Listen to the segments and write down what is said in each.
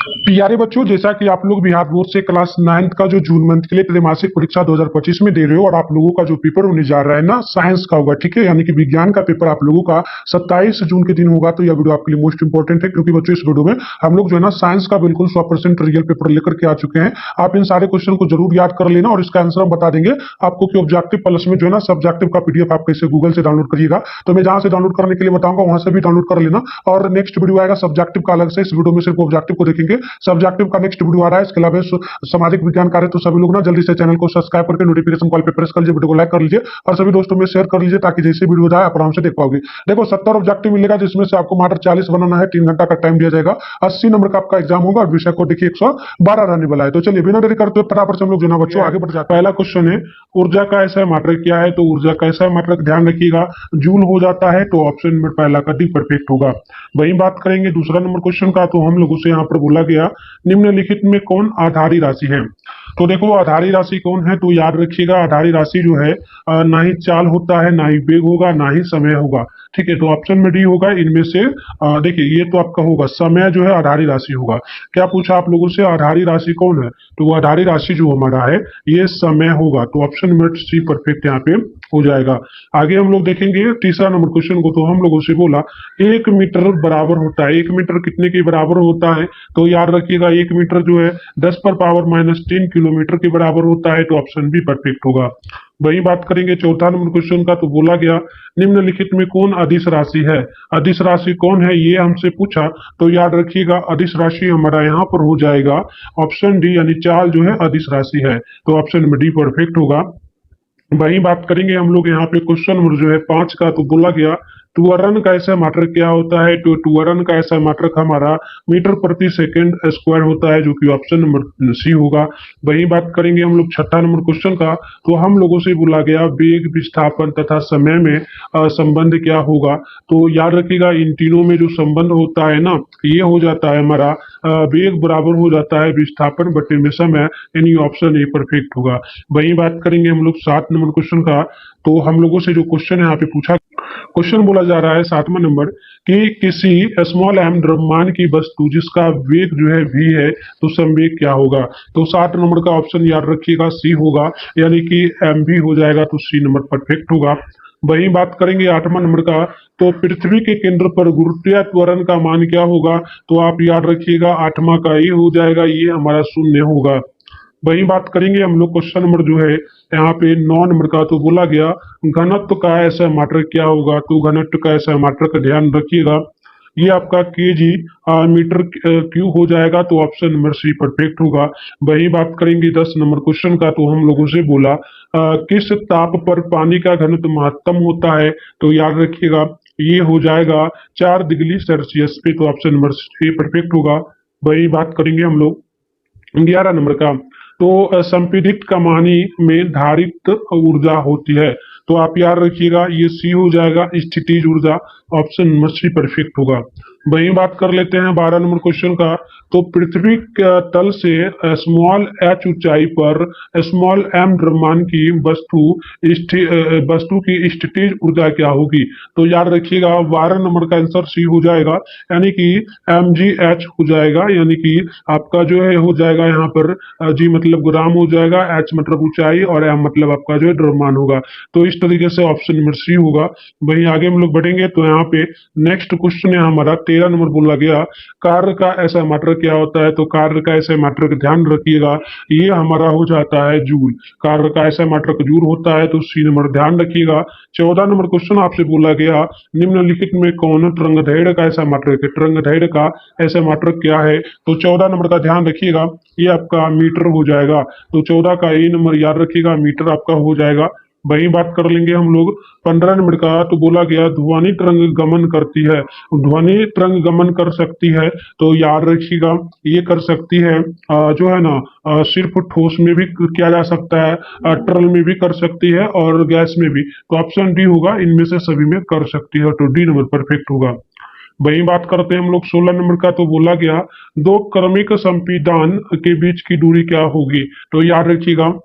प्यारे बच्चों, जैसा कि आप लोग बिहार बोर्ड से क्लास 9th का जो जून मंथ के लिए त्रैमासिक परीक्षा 2025 में दे रहे हो, और आप लोगों का जो पेपर होने जा रहा है ना, साइंस का होगा, ठीक है, यानी कि विज्ञान का पेपर आप लोगों का 27 जून के दिन होगा। तो यह वीडियो आपके लिए मोस्ट इंपॉर्टेंट है, क्योंकि बच्चों इस वीडियो में हम लोग जो है ना साइंस का बिल्कुल 100% रियल पेपर लेकर के आ चुके हैं। आप इन सारे क्वेश्चन को जरूर याद कर लेना, और इसका आंसर हम बता देंगे आपको कि ऑब्जेक्टिव प्लस में जो है ना सब्जेक्टिव का पीडीएफ आप कैसे गूगल से डाउनलोड करिएगा। तो मैं जहां से डाउनलोड करने के लिए बताऊंगा वहां से भी डाउनलोड कर लेना। और नेक्स्ट वीडियो आएगा सब्जेक्टिव का अलग से, इस वीडियो में सिर्फ ऑब्जेक्टिव को देखेंगे, सब्जेक्टिव का नेक्स्ट वीडियो आ रहा है। इसके अलावा सामाजिक विज्ञान कार्य, तो सभी लोग ना जल्दी से चैनल को सब्सक्राइब करके नोटिफिकेशन कॉल पे प्रेस कर लीजिए, वीडियो को लाइक कर लीजिए और सभी दोस्तों में शेयर कर लीजिए, ताकि जैसे वीडियो जाए आप आराम से देख पाओगे। देखो 70 ऑब्जेक्टिव मिलेगा, जिसमें से आपको मात्र 40 बनाना है, 3 घंटा का टाइम दिया जाएगा। 80 नंबर का आपका एग्जाम होगा, और विषय को देखिए 112 रहने वाला है। तो चलिए बिना देरी करते हुए फटाफट से हम लोग जो ना बच्चों आगे बढ़ जाते हैं। पहला क्वेश्चन है, ऊर्जा का ऐसा मात्रक क्या है? तो ऊर्जा का ऐसा मात्रक ध्यान रखिएगा, जूल हो जाता है। तो ऑप्शन नंबर पहला का डी परफेक्ट होगा। वही बात करेंगे दूसरा नंबर क्वेश्चन का, तो हम लोगों से यहाँ पर बोला गया निम्नलिखित में कौन आधारी राशि है? तो देखो आधारी राशि कौन है, तो याद रखिएगा आधारी राशि जो है ना ही चाल होता है, ना ही वेग होगा, ना ही समय होगा। ठीक है, तो ऑप्शन में डी होगा इनमें से। देखिए ये तो आपका होगा, समय जो है आधारी राशि होगा। क्या पूछा आप लोगों से, आधारी राशि कौन है? तो वो आधारी राशि जो हमारा है ये समय होगा। तो ऑप्शन नंबर सी परफेक्ट यहाँ पे हो जाएगा। आगे हम लोग देखेंगे तीसरा नंबर क्वेश्चन को, तो हम लोगों से बोला 1 मीटर बराबर होता है, 1 मीटर कितने के बराबर होता है? तो याद रखिएगा 1 मीटर जो है 10⁻³ किलोमीटर के बराबर होता है। तो ऑप्शन बी परफेक्ट होगा। वही बात करेंगे चौथा नंबर क्वेश्चन का, तो बोला गया निम्नलिखित में कौन अदिश राशि है? अदिश राशि कौन है ये हमसे पूछा। तो याद रखिएगा अदिश राशि हमारा यहाँ पर हो जाएगा ऑप्शन डी, यानी चाल जो है अदिश राशि है। तो ऑप्शन नंबर डी परफेक्ट होगा। वही बात करेंगे हम लोग यहाँ पे क्वेश्चन नंबर जो है 5 का, तो बोला गया त्वरण का ऐसा मात्रक क्या होता है? तो त्वरण का ऐसा मात्रक हमारा मीटर प्रति सेकंड स्क्वायर होता है, जो कि ऑप्शन नंबर सी होगा। वही बात करेंगे हम लोग छठा नंबर क्वेश्चन का, तो हम लोगों से बोला गया वेग, विस्थापन तथा समय में संबंध क्या होगा? तो याद रखिएगा इन तीनों में जो संबंध होता है ना, ये हो जाता है हमारा वेग बराबर हो जाता है विस्थापन बटे में समय, यानी ऑप्शन ए परफेक्ट होगा। वही बात करेंगे हम लोग 7 नंबर क्वेश्चन का, तो हम लोगों से जो क्वेश्चन यहाँ पे पूछा, क्वेश्चन बोला जा रहा है 7वां नंबर कि किसी स्मॉल एम द्रव्यमान की वस्तु जिसका वेग जो है v है, तो संवेग क्या होगा? तो 7 नंबर का ऑप्शन याद रखिएगा सी होगा, यानी कि एम भी हो जाएगा। तो सी नंबर परफेक्ट होगा। वही बात करेंगे 8वां नंबर का, तो पृथ्वी के केंद्र पर गुरुत्वीय त्वरण का मान क्या होगा? तो आप याद रखिएगा 8वां का ये हो जाएगा, ये हमारा 0 होगा। वही बात करेंगे हम लोग क्वेश्चन नंबर जो है यहाँ पे 9 नंबर का, तो बोला गया घनत्व का ऐसा मात्रक क्या होगा? तो घनत्व का ऐसा मात्रक ध्यान रखिएगा, ये आपका केजी मीटर क्यूब हो जाएगा। तो ऑप्शन नंबर सी परफेक्ट होगा। वही बात करेंगे 10 नंबर क्वेश्चन का, तो हम लोगों से बोला किस ताप पर पानी का घनत्व महत्तम होता है? तो याद रखिएगा ये हो जाएगा 4 डिग्री सेल्सियस पे। तो ऑप्शन नंबर सी परफेक्ट होगा। वही बात करेंगे हम लोग 11 नंबर का, तो संपीड़ित कमानी में धारित ऊर्जा होती है। तो आप याद रखिएगा ये सी हो जाएगा, स्थितिज ऊर्जा। ऑप्शन नंबर सी परफेक्ट होगा। वही बात कर लेते हैं 12 नंबर क्वेश्चन का, तो पृथ्वी के तल से स्मॉल एच ऊंचाई पर स्मॉल एम द्रव्यमान की वस्तु की स्थितिज ऊर्जा क्या होगी? तो याद रखिएगा 12 नंबर का आंसर सी हो जाएगा, यानी कि एम जी एच हो जाएगा, यानी कि आपका जो है हो जाएगा यहाँ पर जी मतलब ग्राम हो जाएगा, एच मतलब ऊंचाई, और एम मतलब आपका जो है द्रव्यमान होगा। तो इस तरीके से ऑप्शन नंबर सी होगा। वहीं आगे हम लोग बढ़ेंगे, तो यहाँ पे नेक्स्ट क्वेश्चन है हमारा 13 नंबर बोला गया कार्य का ऐसा मात्रक क्या होता है? तो कार्य का ऐसा मात्रक ध्यान रखिएगा ये हमारा हो जाता है जूल। कार्य का ऐसा मात्रक जूल होता है। तो सी नंबर ध्यान रखिएगा। 14 नंबर क्वेश्चन आपसे बोला गया निम्नलिखित में कौन तरंगदैर्घ्य का ऐसा मात्रक है? तरंगदैर्घ्य का ऐसा मात्रक क्या है? तो 14 नंबर का ध्यान रखिएगा, ये आपका मीटर हो जाएगा। तो 14 का ए नंबर याद रखिएगा, मीटर आपका हो जाएगा। वही बात कर लेंगे हम लोग 15 नंबर का, तो बोला गया ध्वनि तरंग गमन करती है, ध्वनि तरंग गमन कर सकती है। तो याद रखिएगा ये कर सकती है जो है ना सिर्फ ठोस में भी किया जा सकता है, तरल में भी कर सकती है, और गैस में भी। तो ऑप्शन डी होगा, इनमें से सभी में कर सकती है। तो डी नंबर परफेक्ट होगा। वही बात करते हैं हम लोग 16 नंबर का, तो बोला गया दो क्रमिक संपीड़न के बीच की दूरी क्या होगी? तो याद रखिएगा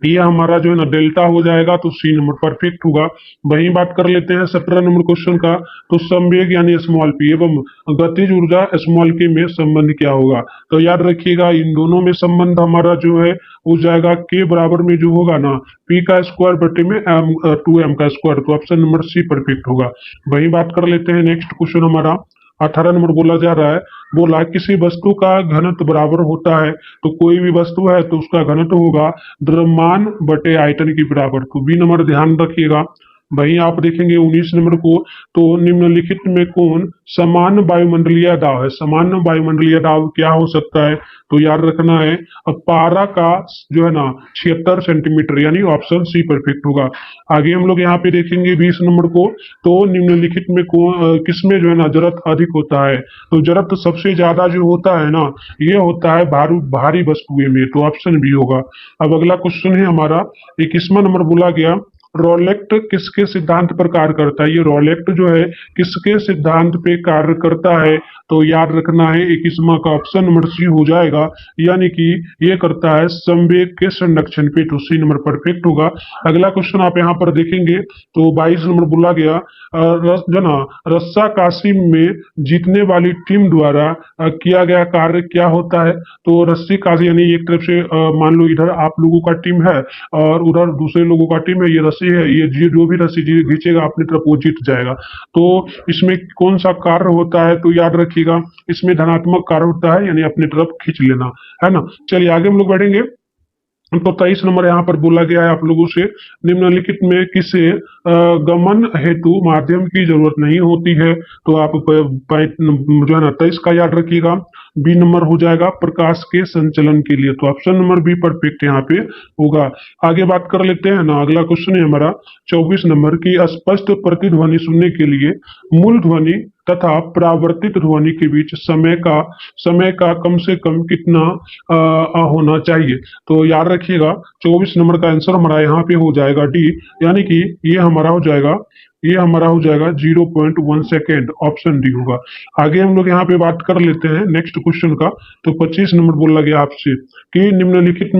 ये हमारा जो है ना डेल्टा हो जाएगा, तो सी नंबर परफेक्ट होगा। वहीं बात कर लेते हैं 17 नंबर क्वेश्चन का। तो संवेग यानी स्मॉल पी एवं गतिज ऊर्जा स्मॉल के में संबंध क्या होगा? तो याद रखिएगा इन दोनों में संबंध हमारा जो है हो जाएगा के बराबर में जो होगा ना पी का स्क्वायर बटे में एम 2m का स्क्वायर। तो ऑप्शन नंबर सी परफेक्ट होगा। वहीं बात कर लेते हैं नेक्स्ट क्वेश्चन हमारा 18 नंबर बोला जा रहा है। बोला किसी वस्तु का घनत्व बराबर होता है, तो कोई भी वस्तु है तो उसका घनत्व होगा द्रव्यमान बटे आयतन के बराबर। तो बी नंबर ध्यान रखिएगा। वहीं आप देखेंगे 19 नंबर को। तो निम्नलिखित में कौन समान वायुमंडलीय दाब है? समान वायुमंडलीय दाब क्या हो सकता है? तो याद रखना है अब पारा का जो है ना 76 सेंटीमीटर, यानी ऑप्शन सी परफेक्ट होगा। आगे हम लोग यहाँ पे देखेंगे 20 नंबर को। तो निम्नलिखित में किसमें जो है ना जड़त्व अधिक होता है? तो जड़त्व सबसे ज्यादा जो होता है ना ये होता है भारी वस्तुएं में। तो ऑप्शन बी होगा। अब अगला क्वेश्चन है हमारा 21वां नंबर बोला गया रोलेक्ट किसके सिद्धांत पर कार्य करता है? ये रोलेक्ट जो है किसके सिद्धांत पे कार्य करता है? तो याद रखना है 21वां का ऑप्शन नंबर सी हो जाएगा, यानी कि ये करता है संवेग के संरक्षण पे। तो सी नंबर परफेक्ट होगा। अगला क्वेश्चन आप यहाँ पर देखेंगे तो 22 नंबर बोला गया जो ना रस्सा काशी में जीतने वाली टीम द्वारा किया गया कार्य क्या होता है? तो रस्सी काशी यानी एक तरफ से मान लो इधर आप लोगों का टीम है और उधर दूसरे लोगों का टीम है, ये रस्सी है, ये जो भी रस्सी खींचेगा अपनी तरफ वो जीत जाएगा। तो इसमें कौन सा कार्य होता है? तो याद रखिएगा इसमें धनात्मक कार्य होता है, यानी अपनी तरफ खींच लेना, है ना। चलिए आगे हम लोग बढ़ेंगे। तो 23 नंबर यहाँ पर बोला गया है आप लोगों से निम्नलिखित में किसे गमन हेतु माध्यम की जरूरत नहीं होती है? तो आप जो है ना 23 का याद रखिएगा। बी नंबर हो जाएगा प्रकाश के संचलन के लिए। तो ऑप्शन नंबर बी परफेक्ट यहाँ पे होगा। आगे बात कर लेते हैं ना, अगला क्वेश्चन है हमारा 24 नंबर की स्पष्ट प्रतिध्वनि सुनने के लिए मूल ध्वनि तथा परावर्तित ध्वनि के बीच समय का कम से कम कितना होना चाहिए? तो याद रखिएगा 24 नंबर का आंसर हमारा यहाँ पे हो जाएगा डी, यानी कि ये हमारा हो जाएगा 0.1 सेकेंड। ऑप्शन डी होगा। आगे हम लोग यहाँ पे बात कर लेते हैं नेक्स्ट क्वेश्चन का। तो 25 नंबर बोला गया आपसे कि निम्नलिखित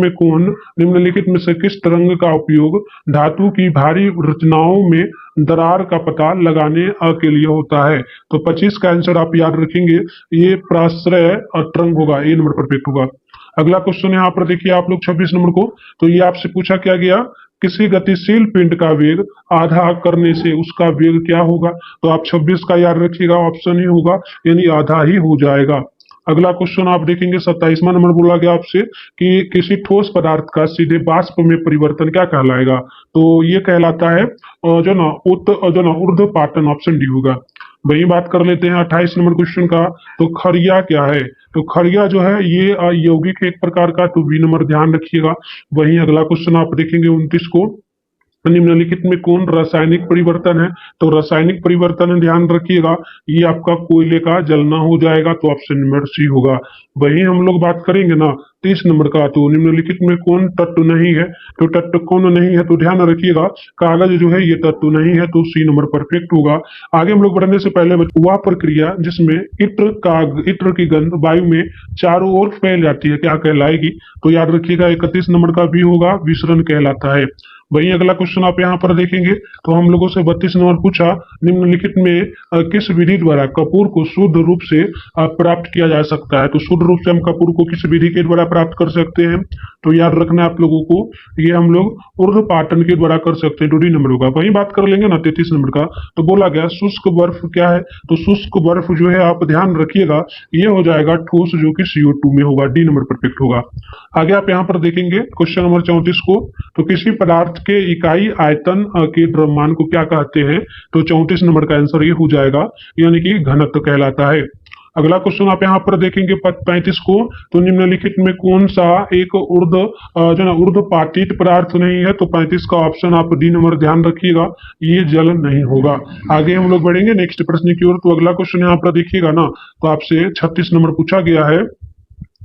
में से किस तरंग का उपयोग धातु की भारी रचनाओं में दरार का पता लगाने के लिए होता है? तो 25 का आंसर आप याद रखेंगे, ये प्राश्रय तरंग होगा। ए नंबर परफेक्ट होगा। अगला क्वेश्चन यहाँ पर देखिए आप लोग 26 नंबर को। तो ये आपसे पूछा क्या गया, किसी गतिशील पिंड का वेग आधा करने से उसका वेग क्या होगा? तो आप 26 का याद रखिएगा, ऑप्शन ही होगा, यानी आधा ही हो जाएगा। अगला क्वेश्चन आप देखेंगे 27वां नंबर बोला गया आपसे कि किसी ठोस पदार्थ का सीधे वाष्प में परिवर्तन क्या कहलाएगा? तो ये कहलाता है जो ना ऊर्ध्वपातन। ऑप्शन डी होगा। वही बात कर लेते हैं 28 नंबर क्वेश्चन का। तो खड़िया क्या है? तो खड़िया जो है ये यौगिक एक प्रकार का। तो बी नंबर ध्यान रखिएगा। वही अगला क्वेश्चन आप देखेंगे 29 को। निम्नलिखित में कौन रासायनिक परिवर्तन है? तो रासायनिक परिवर्तन ध्यान रखिएगा, ये आपका कोयले का जलना हो जाएगा। तो ऑप्शन नंबर सी होगा। वही हम लोग बात करेंगे ना 30 नंबर का। तो निम्नलिखित में कौन तत्व नहीं है? तो तत्व कौन नहीं है? तो ध्यान रखिएगा कागज जो है ये तत्व नहीं है। तो सी नंबर परफेक्ट होगा। आगे हम लोग बढ़ने से पहले वह प्रक्रिया जिसमें इत्र की गंध वायु में चारों ओर फैल जाती है क्या कहलाएगी? तो याद रखिएगा 31 नंबर का भी होगा, विसरण कहलाता है। वही अगला क्वेश्चन आप यहाँ पर देखेंगे तो हम लोगों से 32 नंबर पूछा निम्नलिखित में किस विधि द्वारा कपूर को शुद्ध रूप से प्राप्त किया जा सकता है? तो शुद्ध रूप से हम कपूर को किस विधि के द्वारा प्राप्त कर सकते हैं? तो याद रखना है आप लोगों को, ये हम लोग ऊर्ध्वपातन के द्वारा कर सकते हैं। तो डी नंबर होगा। वही बात कर लेंगे ना 33 नंबर का। तो बोला गया शुष्क बर्फ क्या है? तो शुष्क बर्फ जो है आप ध्यान रखिएगा, ये हो जाएगा ठोस जो कि CO2 में होगा। डी नंबर परफेक्ट होगा। आगे आप यहाँ पर देखेंगे क्वेश्चन नंबर 34 को। तो किसी पदार्थ के इकाई आयतन के द्रव्यमान को क्या कहते हैं? तो 34 नंबर का आंसर ये हो जाएगा, यानी कि घनत्व कहलाता है। अगला क्वेश्चन आप यहाँ पर देखेंगे 35 को। तो निम्नलिखित में कौन सा एक ऊर्ध्वपातित पदार्थ नहीं है? तो 35 का ऑप्शन आप डी नंबर ध्यान रखिएगा, ये जल नहीं होगा। आगे हम लोग बढ़ेंगे नेक्स्ट प्रश्न की ओर। तो अगला क्वेश्चन यहाँ पर देखिएगा ना, तो आपसे 36 नंबर पूछा गया है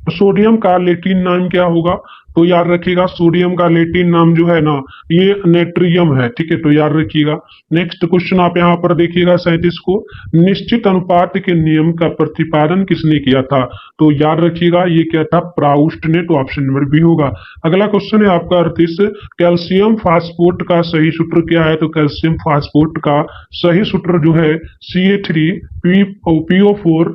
सोडियम का लैटिन नाम क्या होगा? तो याद रखिएगा सोडियम का लैटिन नाम जो है ना ये नेट्रियम है, ठीक है, तो याद रखिएगा। नेक्स्ट क्वेश्चन आप यहाँ पर देखिएगा 37 को, निश्चित अनुपात के नियम का प्रतिपादन किसने किया था? तो याद रखिएगा ये क्या था, प्राउस्ट ने, तो ऑप्शन नंबर बी होगा। अगला क्वेश्चन है आपका 38, कैल्शियम फास्फोट का सही सूत्र क्या है? तो कैल्शियम फास्फोट का सही सूत्र जो है CA3PO4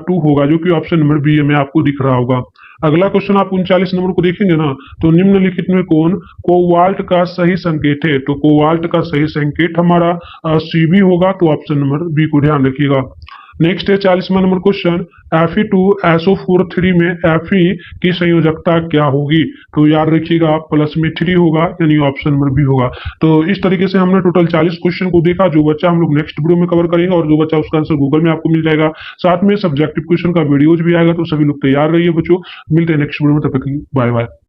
2 होगा, जो कि ऑप्शन नंबर बी में आपको दिख रहा होगा। अगला क्वेश्चन आप 39 नंबर को देखेंगे ना, तो निम्नलिखित में कौन कोवाल्ट का सही संकेत है? तो कोवाल्ट का सही संकेत हमारा सीबी होगा, तो ऑप्शन नंबर बी को ध्यान रखिएगा। नेक्स्ट है 40वां नंबर क्वेश्चन, Fe2SO43 में Fe की संयोजकता क्या होगी? तो याद रखिएगा प्लस में 3 होगा, यानी ऑप्शन नंबर बी होगा। तो इस तरीके से हमने टोटल 40 क्वेश्चन को देखा। जो बच्चा हम लोग नेक्स्ट वीडियो में कवर करेंगे, और जो बच्चा उसका आंसर गूगल में आपको मिल जाएगा, साथ में सब्जेक्टिव क्वेश्चन का वीडियोज भी आएगा। तो सभी लोग तैयार रहिए बच्चों, मिलते हैं नेक्स्ट वीडियो में, तब तक बाय बाय।